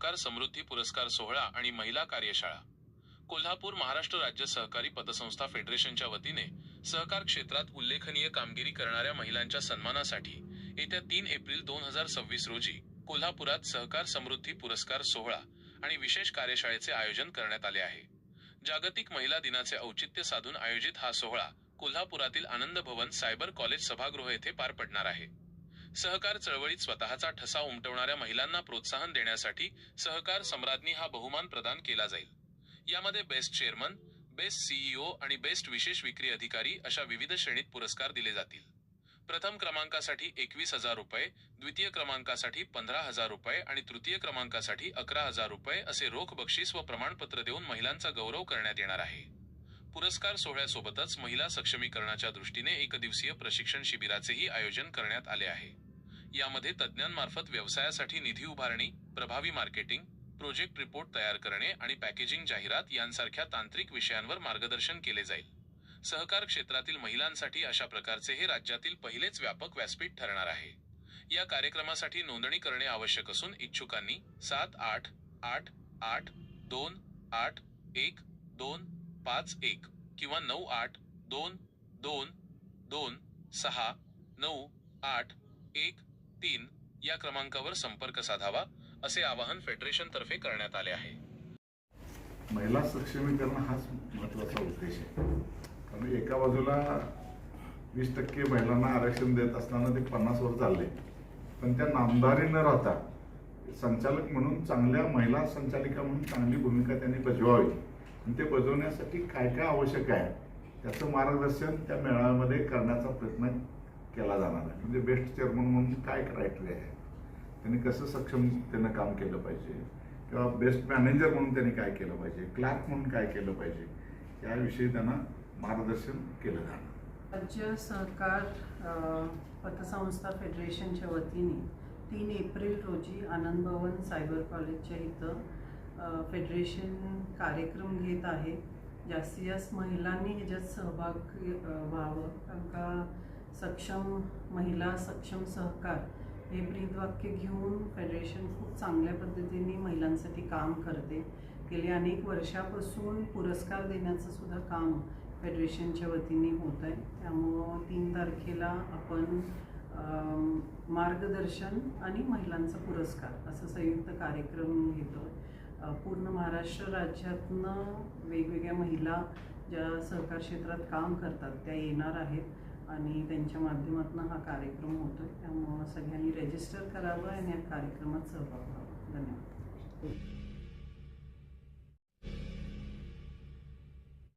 सहकार समृद्धी पुरस्कार सोहळा आणि महिला कार्यशाळा। कोल्हापूर महाराष्ट्र राज्य सहकारी पतसंस्था फेडरेशनच्या वतीने सहकार क्षेत्रात उल्लेखनीय कामगिरी करणाऱ्या महिलांच्या सन्मानासाठी येत्या 3 एप्रिल 2026 रोजी कोल्हापुरात सहकार समृद्धी पुरस्कार सोहळा आणि विशेष कार्यशाळेचे आयोजन करण्यात आले आहे। जागतिक महिला दिनाचे औचित्य साधून आयोजित हा सोहळा कोल्हापुरातील आनंद भवन सायबर कॉलेज सभागृह येथे पार पडणार आहे। सहकार चळवळीत स्वतःचा ठसा उमटवणाऱ्या महिलांना प्रोत्साहन देण्यासाठी सहकार सम्राज्ञी हा बहुमान प्रदान केला जाईल। यामध्ये बेस्ट चेअरमन, बेस्ट सीईओ आणि बेस्ट विशेष विक्री अधिकारी अशा विविध श्रेणीत पुरस्कार दिले जातील। प्रथम क्रमांकासाठी 21,000 रुपये, द्वितीय क्रमांकासाठी 15,000 रुपये आणि तृतीय क्रमांकासाठी 11,000 रुपये असे रोख बक्षीस व प्रमाणपत्र देऊन महिलांचा गौरव करण्यात येणार आहे। पुरस्कार सोहळ्यासोबतच महिला सक्षमीकरणाच्या दृष्टीने एकदिवसीय प्रशिक्षण शिबिराचेही आयोजन करण्यात आले आहे। यामध्ये तज्ज्ञांमार्फत व्यवसायासाठी निधी उभारणी, प्रभावी मार्केटिंग, प्रोजेक्ट रिपोर्ट तयार करणे आणि पॅकेजिंग जाहिरात यांसारख्या तांत्रिक विषयांवर मार्गदर्शन केले जाईल। सहकार क्षेत्रातील महिलांसाठी अशा प्रकारचे हे राज्यातील पहिलेच व्यापक व्यासपीठ ठरणार आहे। या कार्यक्रमासाठी नोंदणी करणे आवश्यक असून इच्छुकांनी 7888281251 किंवा 9822269813 या क्रमांकावर संपर्क साधावा असे आवाहन फेडरेशनतर्फे करण्यात आले आहे। महिला सक्षमीकरण हाच महत्त्वाचा उद्देश आहे। कारण एका बाजूला 20% महिलांना आरक्षण देत असताना ते 50 वर चालले, पण त्या नामधारी न राहता संचालक म्हणून चांगल्या महिला संचालिका म्हणून चांगली भूमिका त्यांनी बजवावी आणि ते बजवण्यासाठी काय काय आवश्यक आहे त्याचं मार्गदर्शन त्या मेळाव्यामध्ये करण्याचा प्रयत्न केला जाणार आहे। म्हणजे बेस्ट चेअरमन म्हणून काय क्रायटेरिया आहे, त्यांनी कसं सक्षमतेनं काम केलं पाहिजे, किंवा बेस्ट मॅनेजर म्हणून त्यांनी काय केलं पाहिजे, क्लार्क म्हणून काय केलं पाहिजे, याविषयी त्यांना मार्गदर्शन केलं जाणार। राज्य सहकार पतसंस्था फेडरेशनच्या वतीने 3 एप्रिल रोजी आनंद भवन सायबर कॉलेजच्या इथं फेडरेशन कार्यक्रम घेत आहे। जास्तीत जास्त महिलांनी ह्याच्यात सहभाग व्हावं, कारण का सक्षम महिला सक्षम सहकार हे ब्रीदवाक्य घेऊन फेडरेशन खूप चांगल्या पद्धतीने महिलांसाठी काम करते। गेल्या अनेक वर्षापासून पुरस्कार देण्याचं सुद्धा काम फेडरेशनच्या वतीने होत आहे। त्यामुळं 3 तारखेला आपण मार्गदर्शन आणि महिलांचा पुरस्कार असं संयुक्त कार्यक्रम घेतो। पूर्ण महाराष्ट्र राज्यातनं वेगवेगळ्या महिला ज्या सहकार क्षेत्रात काम करतात त्या येणार आहेत आणि त्यांच्या माध्यमातून हा कार्यक्रम होतो। त्यामुळं सगळ्यांनी रजिस्टर करावं आणि या कार्यक्रमात सहभाग व्हावा। धन्यवाद।